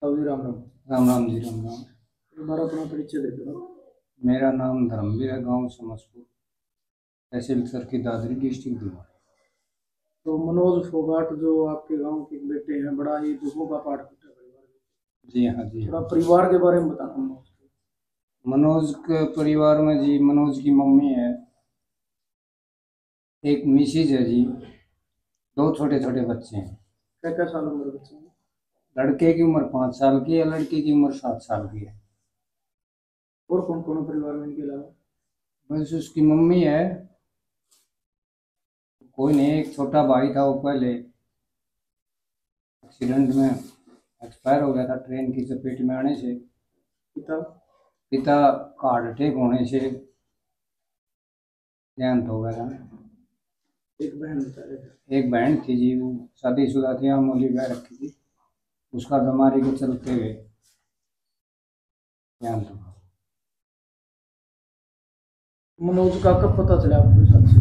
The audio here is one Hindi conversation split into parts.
साहू जी राम राम। राम राम जी राम राम। हमारा अपना परिचय दे दो। मेरा नाम धर्मवीर है, गांव समसपुर, तहसील सर की दादरी, डिस्ट्रिक्ट दीवा। तो मनोज फोगाट जो आपके गांव के बेटे हैं, बड़ा ही दुखों का पाठ करते हैं परिवार के। जी हाँ जी थोड़ा हाँ। परिवार के बारे में बताना मनोज मनोज के परिवार में जी, मनोज की मम्मी है, एक मिसिज है जी, दो छोटे छोटे बच्चे हैं। क्या क्या साल उम्र बच्चे हैं? लड़के की उम्र 5 साल की है, लड़की की उम्र 7 साल की है। और कौन कौन है परिवार में इनके अलावा? बस उसकी मम्मी है, कोई नहीं। एक छोटा भाई था, वो पहले एक्सीडेंट में एक्सपायर हो गया था, ट्रेन की चपेट में आने से। पिता? पिता का हार्ट अटैक होने से देहांत हो गया था। एक बहन बता रहे थे। एक बहन थी जी, वो शादीशुदा थी, मामूली ब्याह रखी थी, उसका बीमारी के चलते हुए देहांत हुआ। मनोज का कब पता चला आपको साथ से?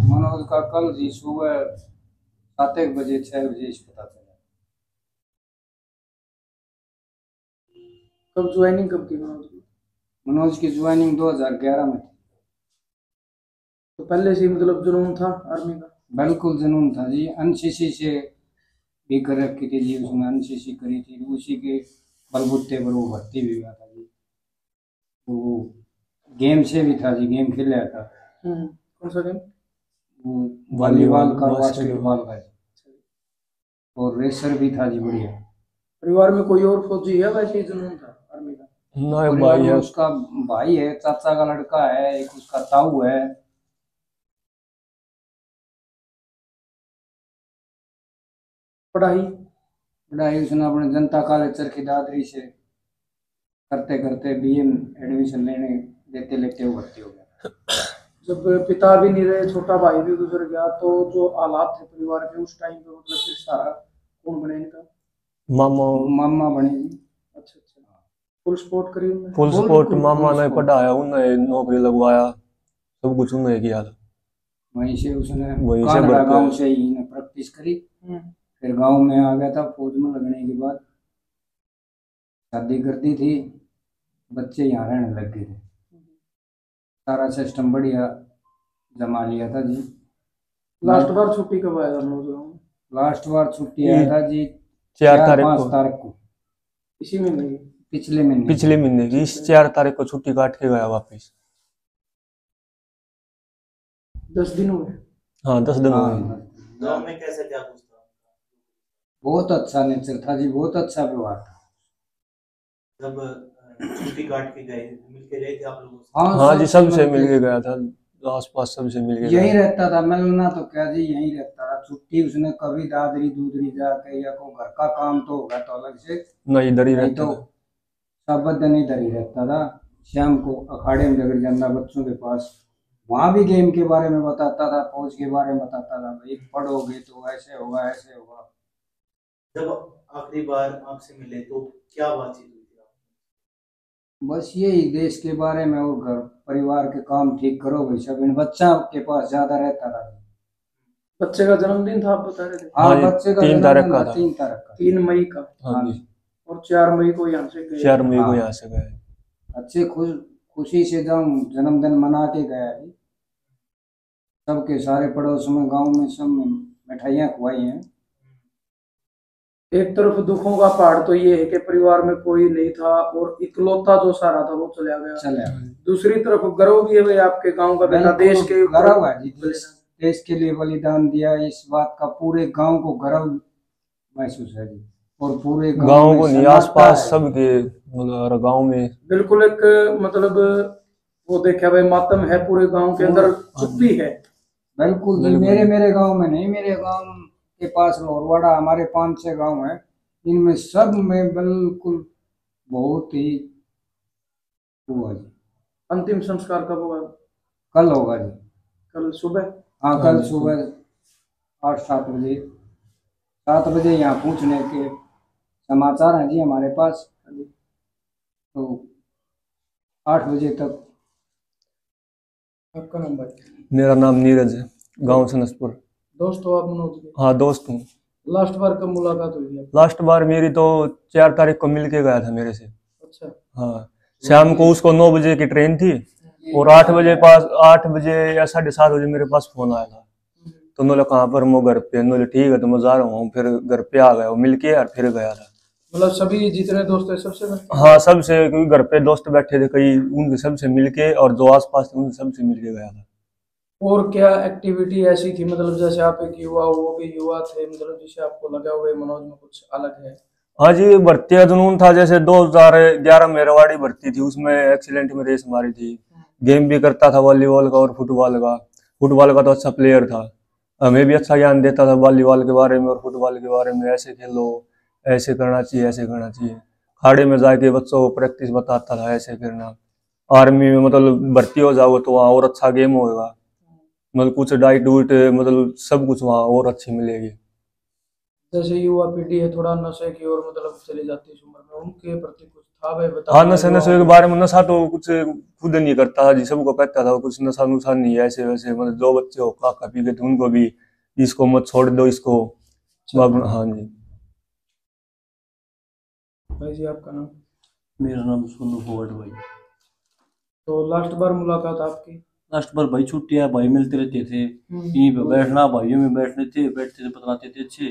मनोज का कल जी सुबह 7 बजे 6 बजे इस पता चला। कब ज्वाइनिंग कब की मनोज की? मनोज की ज्वाइनिंग 2011 में थी। तो पहले से ही मतलब जुनून था आर्मी का? बिल्कुल जुनून था जी, एनसीसी से भी कर रखी थी जी, उसने एनसीसी करी थी, उसी के बलबूते पर वो भर्ती भी हुआ था जी। वो गेम से भी था जी, गेम खेला था। कौन सा गेम? वो वॉलीबॉल का, बास्केटबॉल। बास्केटबॉल का जी, और रेसर भी था जी, बढ़िया। परिवार में कोई और फौजी है, वैसे ही जुनून था आर्मी का? ना एक परिवार भाई में है। उसका भाई है, चाचा का लड़का है, एक उसका ताऊ है। पढ़ाई? पढ़ाई उसने अपने जनता कॉलेज चरखी दादरी से करते करते बीए एडमिशन लेने लेते लेते वो भर्ती हो गया। जब पिता भी नहीं रहे, छोटा भाई भी गुजर गया, तो जो हालात थे परिवार के उस टाइम पे, मतलब फिर सारा कौन बने इनका? मामा। मामा बने जी। अच्छा अच्छा। फुल सपोर्ट करी उनने? फुल सपोर्ट बिल्कुल मामा फुल ने सपोर्ट। पढ़ाया, उन्हें नौकरी लगवाया, सब कुछ उन्हें किया था। वहीं से उसने वहीं से कांगड़ा बढ़ते गांव से ही ने प्रैक्टिस करी। फिर गांव में आ गया था, फौज में लगने के बाद शादी कर दी थी, बच्चे यहाँ रहने लग गए थे, सारा सिस्टम बढ़िया जमा लिया था जी। लास्ट बार छुट्टी कब आया था मनोज गाँव में? लास्ट बार छुट्टी आया था जी 4 तारीख 4-5 को। तारीख को, इसी महीने की? पिछले महीने। पिछले महीने की इस 4 तारीख को छुट्टी काट के गया वापस। 10 दिन हुए? हाँ 10 दिन हुए। हाँ, गाँव में कैसे क्या कुछ था? बहुत अच्छा नेचर था जी, बहुत अच्छा व्यवहार था। जब छुट्टी काट के गए, मिल के गए थे आप लोगों से? हाँ जी, सबसे मिल मिल के गया था, आसपास सबसे मिल के यहीं गया। रहता था, मिलना तो क्या जी, यहीं रहता था। छुट्टी उसने कभी दादरी दूदरी जाके, या कोई घर का काम तो होगा तो अलग से, नहीं इधर ही नहीं रहता तो था। सब दिन इधर ही रहता था। शाम को अखाड़े में जगड़ जाना बच्चों के पास, वहां भी गेम के बारे में बताता था, फौज के बारे में बताता था, भाई पढ़ोगे तो ऐसे होगा ऐसे होगा। जब आखिरी बार आपसे मिले तो क्या बातचीत हुई थी आप? बस यही देश के बारे में, और घर परिवार के काम ठीक करो भाई सब, इन बच्चा के पास ज्यादा रहता था। बच्चे का जन्मदिन था आप बता रहे थे? हाँ, हाँ जी, बच्चे का 3 तारीख जन्मदिन का था था। 3 तारीख का। 3 मई का? हाँ हाँ जी, जी। और 4 मई को यहाँ से गए? 4 मई को हाँ, यहाँ से गए। अच्छे खुशी से जाऊं, जन्मदिन मना के गया जी। सबके सारे पड़ोस में, गांव में सब में मिठाइयाँ खुआई हैं। एक तरफ दुखों का पहाड़ तो ये है कि परिवार में कोई नहीं था और इकलौता जो सहारा था वो चला गया। चले दूसरी तरफ गर्व भी है भाई, आपके गांव का बेटा देश के ऊपर गर्व है जी, देश के लिए बलिदान दिया, इस बात का पूरे गांव को गर्व महसूस है जी। और पूरे गाँव में को नहीं, सन्नाटा आसपास है। सबके, मतलब गाँव में बिल्कुल एक मतलब वो देखा भाई, मातम है पूरे गांव के अंदर, चुप्पी है। बिल्कुल जी। बिल्कुल। मेरे गांव में नहीं, मेरे गांव के पास लोरवाड़ा, हमारे 5-6 गांव हैं, इनमें सब में बिल्कुल बहुत ही हुआ जी। अंतिम संस्कार कब होगा? कल होगा जी। कल सुबह? हाँ, हाँ कल जी, सुबह 8-7 बजे, 7 बजे यहाँ पहुँचने के समाचार हैं जी हमारे पास। तो 8 बजे तक। आपका नाम भाई? मेरा नाम नीरज है, गाँव सनसपुर। दोस्त हो आप मनोज के? हाँ दोस्त हूँ। लास्ट बार कब मुलाकात हुई थी आपकी? लास्ट बार मेरी तो 4 तारीख को मिल के गया था मेरे से। अच्छा। हाँ, शाम को उसको 9 बजे की ट्रेन थी और 8 बजे या 7:30 बजे मेरे पास फोन आया था। तो बोला कहाँ पर, मैं घर पे। बोले ठीक है तो मैं जा रहा हूँ। फिर घर पे आ गया, वो मिल के और फिर गया था। मतलब सभी जितने दोस्त है सबसे मिलके? हाँ सबसे, क्योंकि घर पे दोस्त बैठे थे कई, उनके सबसे मिलके, और जो आस पास थे उनके सबसे मिलके गया था। और क्या एक्टिविटी ऐसी थी, मतलब जैसे आप एक युवा, वो भी युवा थे, मतलब जिसे आपको लगा हुआ है मनोज में कुछ अलग है? हाँ जी, भर्ती का जुनून था। जैसे 2011 मेरवाड़ी भर्ती थी, उसमें एक्सीलेंट में रेस मारी थी। गेम भी करता था वॉलीबॉल का और फुटबॉल का। फुटबॉल का तो अच्छा प्लेयर था। हमें भी अच्छा ज्ञान देता था वॉलीबॉल के बारे में और फुटबॉल के बारे में। ऐसे खेलो, ऐसे करना चाहिए, ऐसे करना चाहिए। खाड़े में जाके बच्चों को प्रैक्टिस बताता था, ऐसे करना। आर्मी में मतलब भर्ती हो जाओ तो वहाँ और अच्छा गेम होगा। मतलब कुछ डाइट डूट, मतलब सब कुछ वहाँ और अच्छी मिलेगी। जैसे युवा पीढ़ी है थोड़ा नशे की ओर मतलब चली जाती है इस उम्र में, उनके प्रति कुछ था भाई बता? हाँ, नशे नशे के बारे में, नशा तो कुछ खुद नहीं करता जी, सबको कहता था कुछ नशा नुशा नहीं है, ऐसे वैसे। मतलब जो बच्चे हो खा पी के थे उनको भी, इसको मत छोड़ दो इसको। हाँ जी। भाई जी आपका नाम? मेरा नाम सोनू फोर्ट भाई। तो लास्ट बार मुलाकात आपकी? लास्ट बार भाई छुट्टियां भाई मिलते रहते थे, यहीं पे बैठना, भाइयों में बैठते थे बतलाते थे अच्छे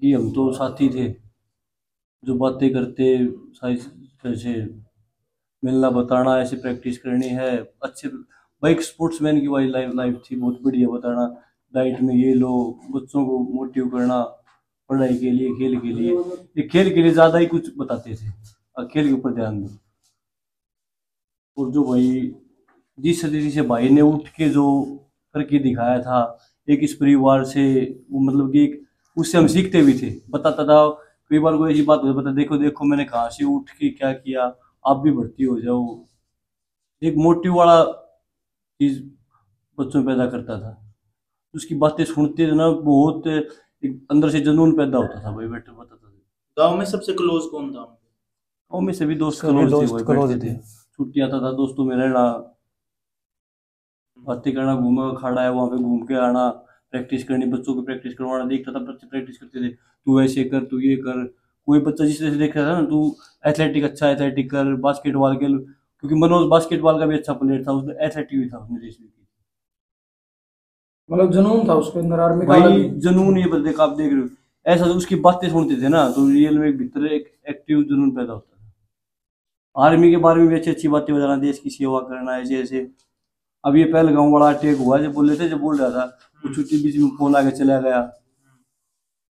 कि हम तो साथी थे, जो बातें करते सारी ऐसे मिलना बताना, ऐसे प्रैक्टिस करनी है अच्छे। भाई एक स्पोर्ट्समैन की वाली लाइफ थी, बहुत बढ़िया। बताना डाइट में ये लो, बच्चों को मोटिव करना पढ़ाई के लिए, खेल के लिए। ये खेल के लिए ज़्यादा ही कुछ बताते थे, और खेल के ऊपर ध्यान दो। और जो भाई जिस तरीके से भाई ने उठ के जो करके दिखाया था एक इस परिवार से, वो मतलब कि एक उससे हम सीखते भी थे। बताता था कई बार कोई ऐसी बात हो बता, देखो देखो मैंने कहाँ से उठ के क्या किया, आप भी भर्ती हो जाओ। एक मोटिव वाला चीज बच्चों में पैदा करता था। उसकी बातें सुनते थे ना, बहुत एक अंदर से जुनून पैदा होता था भाई। बैठे बताता था। गांव में सबसे क्लोज कौन था? और में सभी दोस्त सभी क्लोज थे दोस्त भाई, क्लोज बैठते थे। थे। छुट्टी आता था दोस्तों में रहना, बातें करना, घूमा खड़ा है वहाँ पे घूम के आना, प्रैक्टिस करनी, बच्चों को प्रैक्टिस करवाना। देखता था बच्चे प्रैक्टिस करते थे, तू ऐसे कर, तू ये कर। कोई बच्चा जिस तरह से देख रहा था ना, तू एथलेटिक अच्छा एथलेटिक कर, बास्केटबॉल खेल, क्योंकि मनोज बास्केटबॉल का भी अच्छा प्लेयर था, उसने एथलेटिक भी था, उसने रेस भी की। मतलब जुनून था उसके अंदर आर्मी का भाई अलग? जुनून, ये बंदे का आप देख रहे हो, ऐसा तो उसकी बातें सुनते थे ना तो रियल में भीतर एक एक्टिव जुनून पैदा होता था। आर्मी के बारे में भी अच्छी अच्छी बातें बताना, देश की सेवा करना, ऐसे ऐसे। अब ये पहलगांव वाला अटैक हुआ, जो बोल रहे थे, जो बोल रहा था, वो छुट्टी बीच में फोन आके चला गया।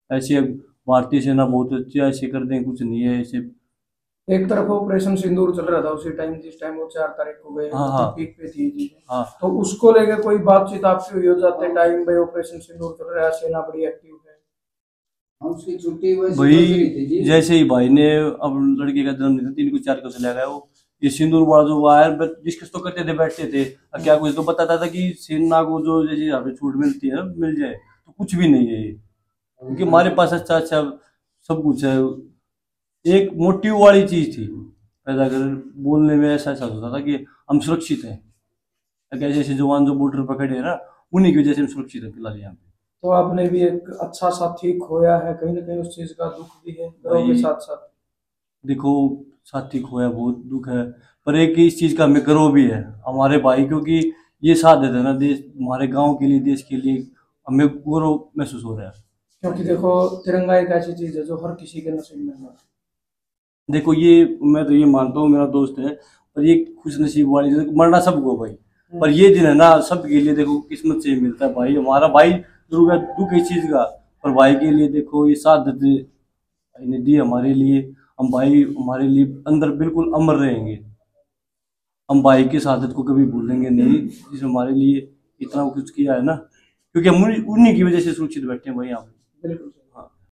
ऐसे भारतीय सेना बहुत अच्छी, ऐसे कर दें, कुछ नहीं है ऐसे। एक तरफ ऑपरेशन सिंदूर चल रहा था उसी टाइम, जिस टाइम वो 4 तारीख को गए, हाँ हाँ पीक पे थी चीजें। हाँ। तो उसको लेके कोई बातचीत आपकी हुई हो जाते टाइम भाई ऑपरेशन सिंदूर चल रहा है, सेना बड़ी एक्टिव है? उसकी छुट्टी भाई जैसे ही भाई ने अब लड़के का जन्मदिन था, 3 को 4 को चला गया वो, ये सिंदूर वाला जो वायर डिस्कस तो करते थे, बैठते थे, और क्या कुछ तो बताता था कि सेना को जो जैसे यहाँ पे छूट मिलती है ना, मिल जाए, तो कुछ भी नहीं है ये, क्योंकि हमारे पास अच्छा अच्छा सब कुछ है। एक मोटिव वाली चीज थी पैदा कर, बोलने में ऐसा ऐसा होता था कि हम सुरक्षित हैं। जैसे जैसे जवान जो बॉर्डर पकड़े हैं ना, उन्हीं की वजह से हम सुरक्षित है फिलहाल यहाँ पे। तो आपने भी एक अच्छा साथी खोया है, कहीं ना कहीं उस चीज का दुख भी है गर्व के भाई साथ साथ? देखो, साथी खोया बहुत दुख है, पर एक इस चीज का हमें गर्व भी है हमारे भाई, क्योंकि ये साथ देते हैं ना देश, हमारे गांव के लिए, देश के लिए, हमें गौरव महसूस हो रहा है। क्योंकि देखो तिरंगा एक ऐसी चीज है जो हर किसी के नसीब में है। देखो ये, मैं तो ये मानता हूँ मेरा दोस्त है, पर ये खुश नसीब वाली मरना सबको भाई, पर ये दिन है ना सबके लिए, देखो किस्मत से ही मिलता है भाई। हमारा भाई जरूर है दुख इस चीज का, पर भाई के लिए देखो ये साथ देते भाई ने दी हमारे लिए। हम भाई हमारे लिए अंदर बिल्कुल अमर रहेंगे, हम भाई की शहादत को कभी भूलेंगे नहीं, जिसने हमारे लिए इतना कुछ किया है ना, क्योंकि हम उन्हीं की वजह से सुरक्षित बैठे हैं भाई यहाँ पे। बिल्कुल।